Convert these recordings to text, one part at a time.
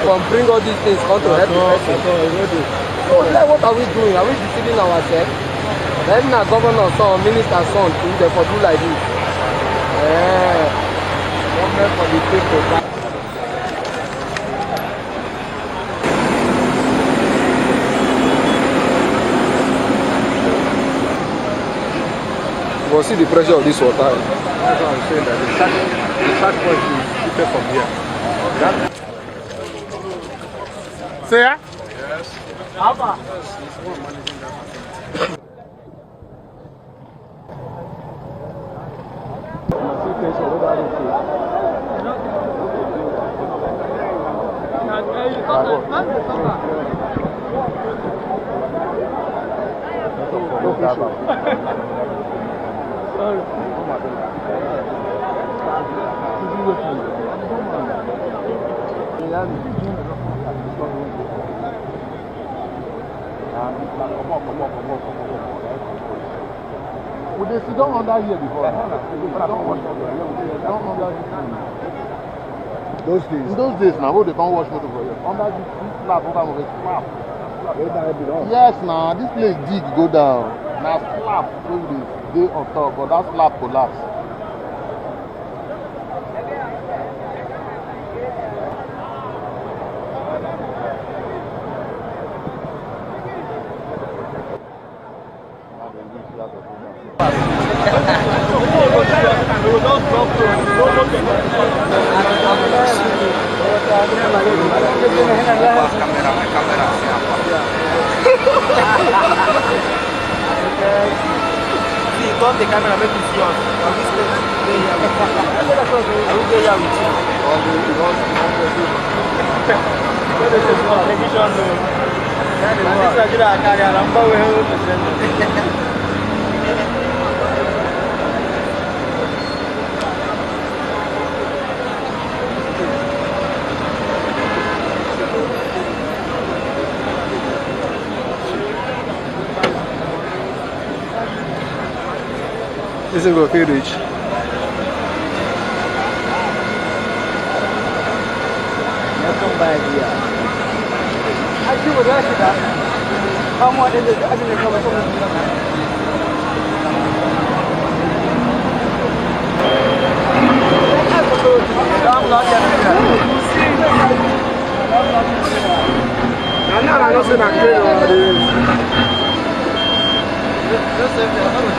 from bring all these things come to help the person. So what are we doing? Are we deceiving ourselves? Then our governor son, minister son, they for do like this. Government for the people. You will see the pressure of this water. That's what I'm saying, that the shark point is kept from here. Say yeah? Yes. How far? Yes, it's one managing that. Well, they sit down under here before. Those days. In those days now, they don't wash motor for you. Under this slab, over the slab. Yes, now this place dig go down. Now slab, they on top, but that slab collapse. Turn the camera, make you see us. On this place, I will go here with you. This is going to feel rich. Welcome back here. I see what I said. How much is it? I didn't come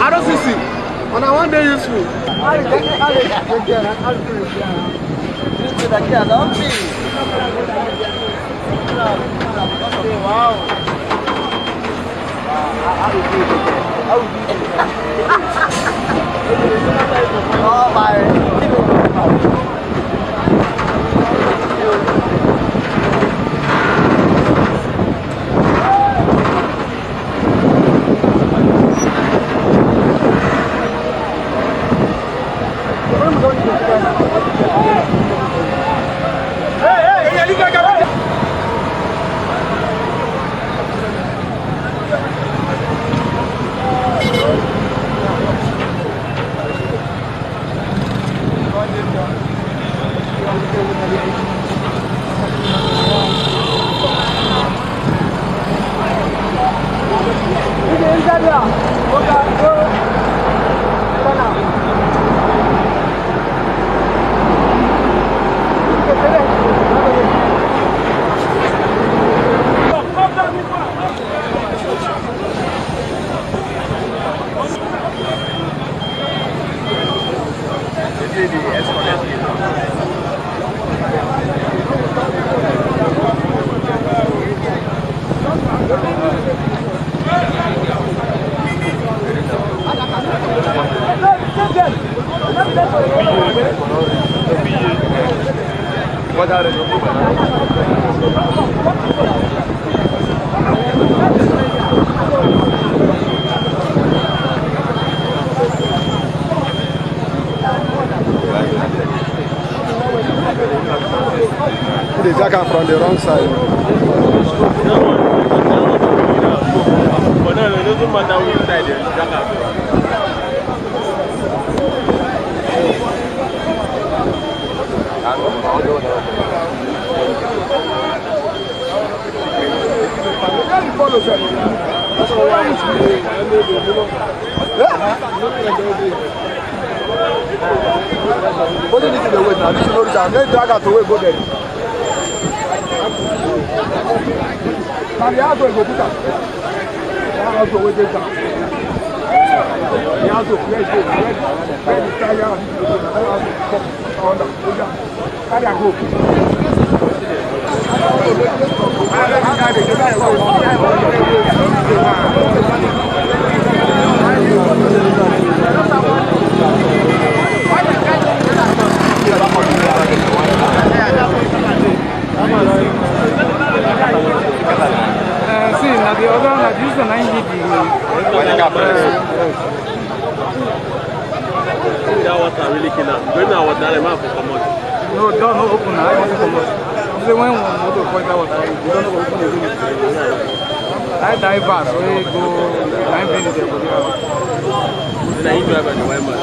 I don't see. On a one day useful. Oh my. The jacket from the wrong side. But no, it doesn't matter which side the jacket. What do you need to wait now? This is not the time. Let's drag out to wait, go there. Now the house will go put up. The house will wait there. The house will wait there. Where the tire and the house will come. Carry a group. See, now the other one, this is a 90 That water really kill us. When I was there, I'm for common. No, don't open. I want to come out. When one motor point that water, you don't know open the window. I dive so we go 9 minutes there. Then I drive at the Weimar.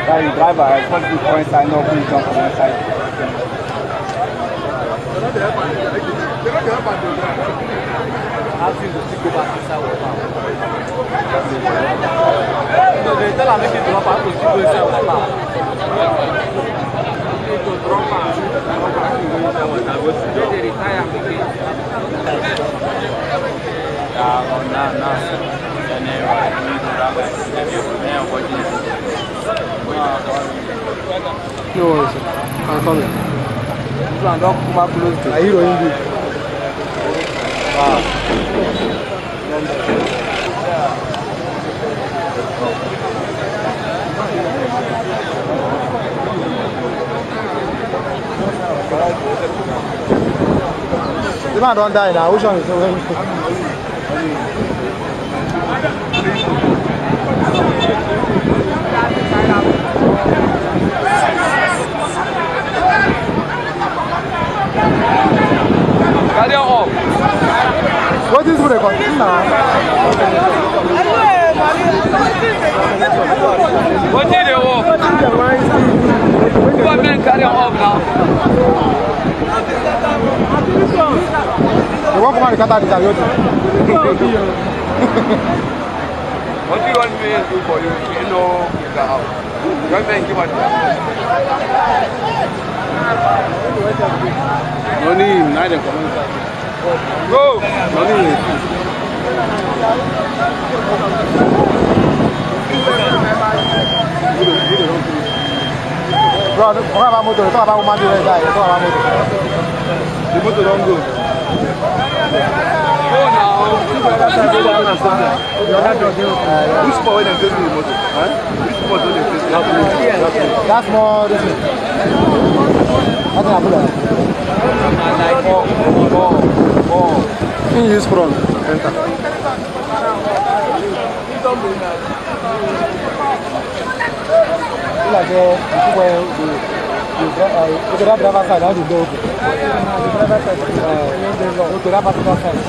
The driver has 40 points. I know who jump on one side. No worries, sir. I'm coming. This one don't come up close to. Are you going to? The man don't die now. Which one is the Carry on. What is the content now? What did you walk? What men carry on now? The one from the Qatar is a What do you want me to do for you? You know, the house. You want me to give it? Money in Naija community. Go! Money in Bro, talk about motor. Talk about woman doing that. Talk about motor. The motor don't go. Go now. Which sport when they face the motor? Which sport when they face the motor? That's more this thing. That's not good. Four. In use front. Enter. Like the driver side, how do you go? The driver side, the passenger side.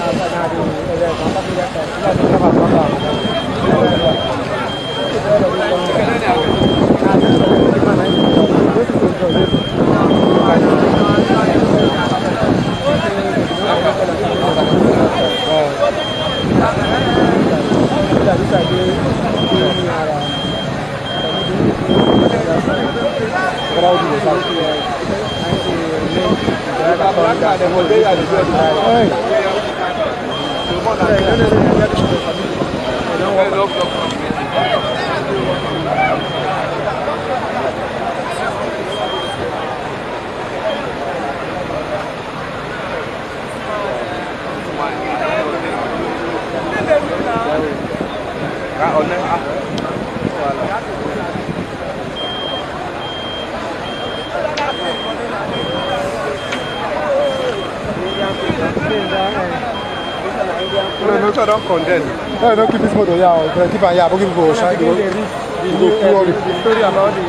No, so I don't condemn. No, don't keep this motor here. Keep it here. Don't give people a shine. The story about the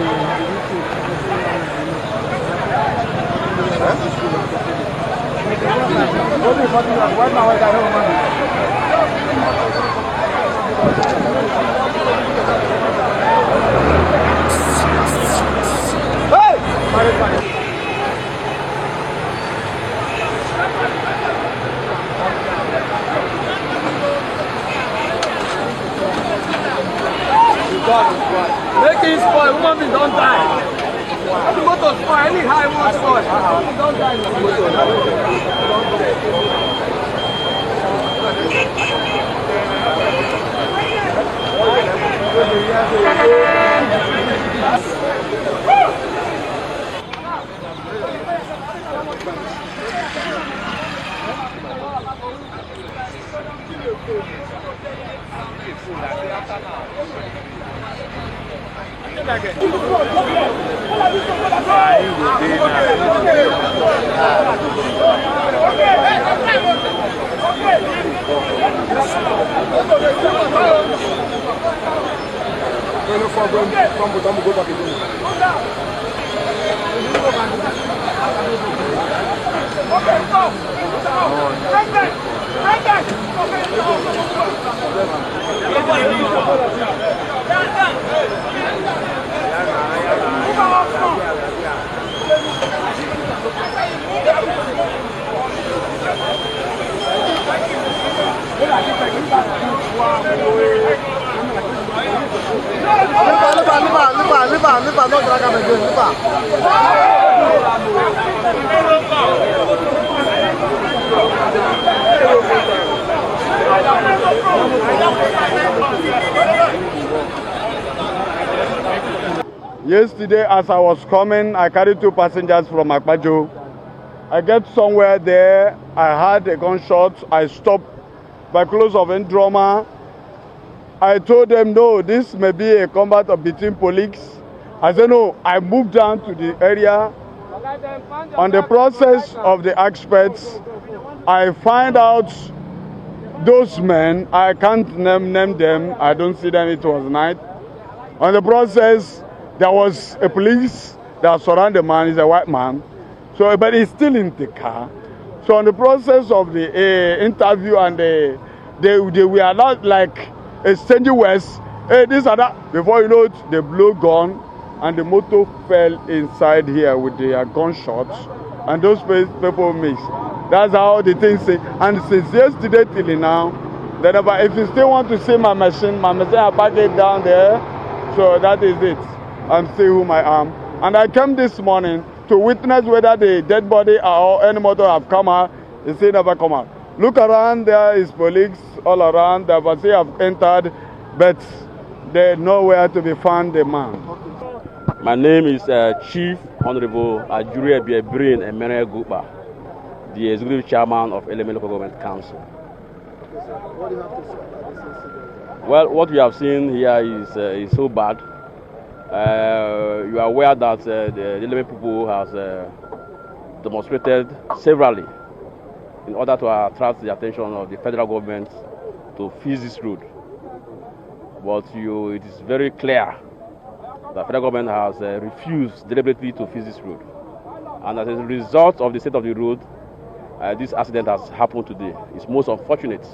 make it spoil, woman be don't die. The motor spoil, any high one spoil. Don't die in the Yesterday, as I was coming, I carried 2 passengers from Akpajo. I get somewhere there, I heard a gunshot. I stopped by close of Ndroma. I told them, no, this may be a combat between police. I said, no, I moved down to the area. On the process of the experts, I find out those men, I can't name them, I don't see them, it was night. On the process, there was a police that surrounded the man, he's a white man. So, but he's still in the car. So on the process of the interview and they were not like exchanging words, hey, this and that. Before you know it, they blow gun and the motor fell inside here with the gunshots and those people missed. That's how the thing say. And since yesterday till now, if you still want to see my machine I parked it down there. So that is it. I'm still whom I am. And I came this morning to witness whether the dead body or any motor have come out. They say never come out. Look around, there is police all around. The police have entered, but they're nowhere to be found, the man. My name is Chief Honorable Ajuri Ebiebrin Emere Gupa, the Executive Chairman of Eleme Local Government Council. What do you have to say about this incident? Well, what we have seen here is so bad. You are aware that the Eleme people has demonstrated severally in order to attract the attention of the federal government to fix this road. But it is very clear the federal government has refused deliberately to fix this road. And as a result of the state of the road, this accident has happened today. It's most unfortunate.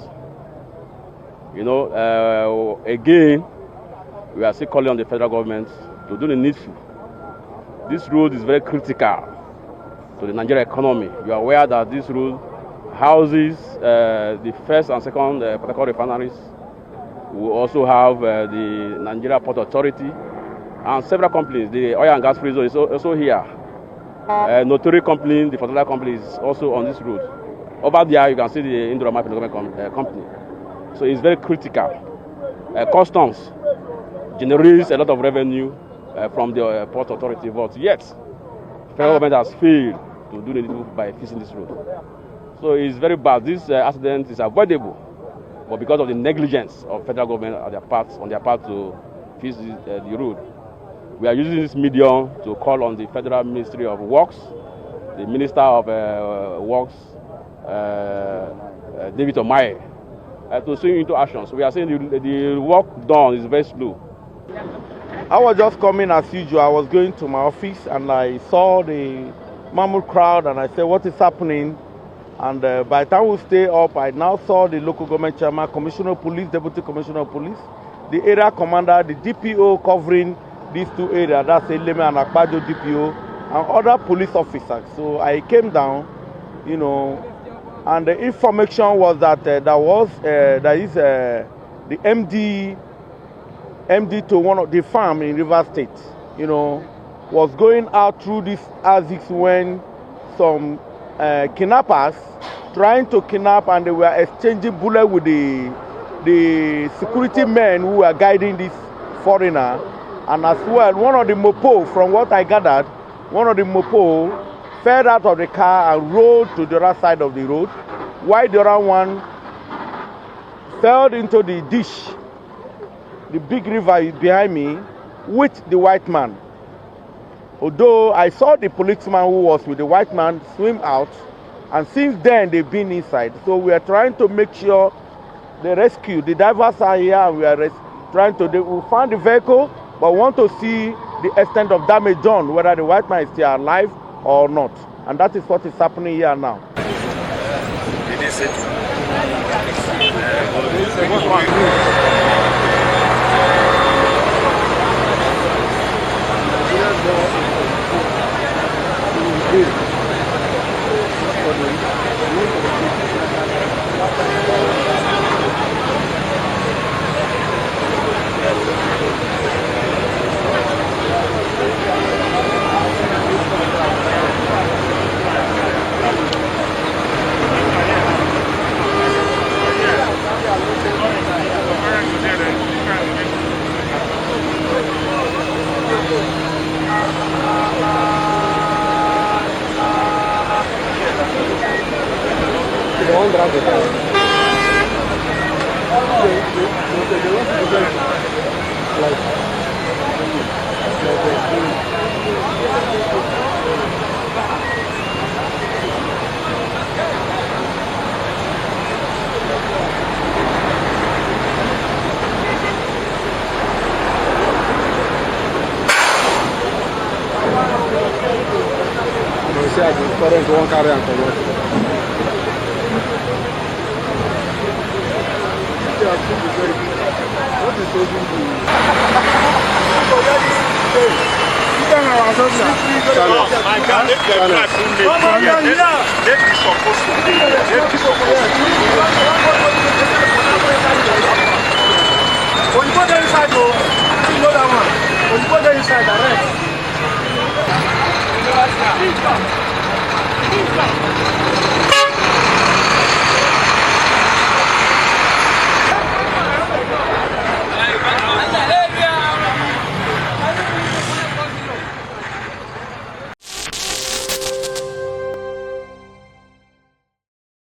Again, we are still calling on the federal government to do the needful. This road is very critical to the Nigerian economy. You are aware that this road houses the first and second Port Harcourt refineries. We also have the Nigeria Port Authority and several companies. The oil and gas free zone is also here. Notori company, the fertilizer company is also on this road. Over there, you can see the Indorama company. So it's very critical. Customs generates a lot of revenue from the port authority, but yet, the federal government has failed to do the needful by fixing this road. So it's very bad. This accident is avoidable, but because of the negligence of federal government on their part to fix the road, we are using this medium to call on the Federal Ministry of Works, the Minister of Works, David Omaye, to swing into action. So we are saying the work done is very slow. I was just coming as usual. I was going to my office and I saw the mammoth crowd and I said, what is happening? And by the time we stay up, I now saw the local government chairman, commissioner of police, deputy commissioner of police, the area commander, the DPO covering these two areas, that's Eleme and Akpajo DPO, and other police officers. So I came down, you know, and the information was that there is the MD to one of the farm in River State, you know, was going out through this ASICs when some kidnappers trying to kidnap, and they were exchanging bullets with the security men who were guiding this foreigner. And as well, one of the mopo, from what I gathered, one of the mopo fell out of the car and rolled to the other side of the road, while the other one fell into the ditch, the big river is behind me, with the white man. Although I saw the policeman who was with the white man swim out, and since then they've been inside. So we are trying to make sure the rescue, the divers are here, and we are trying to, we found the vehicle, but want to see the extent of damage done, whether the white man is still alive or not. And that is what is happening here now. When you go there inside, you know that one. When you go there inside, direct.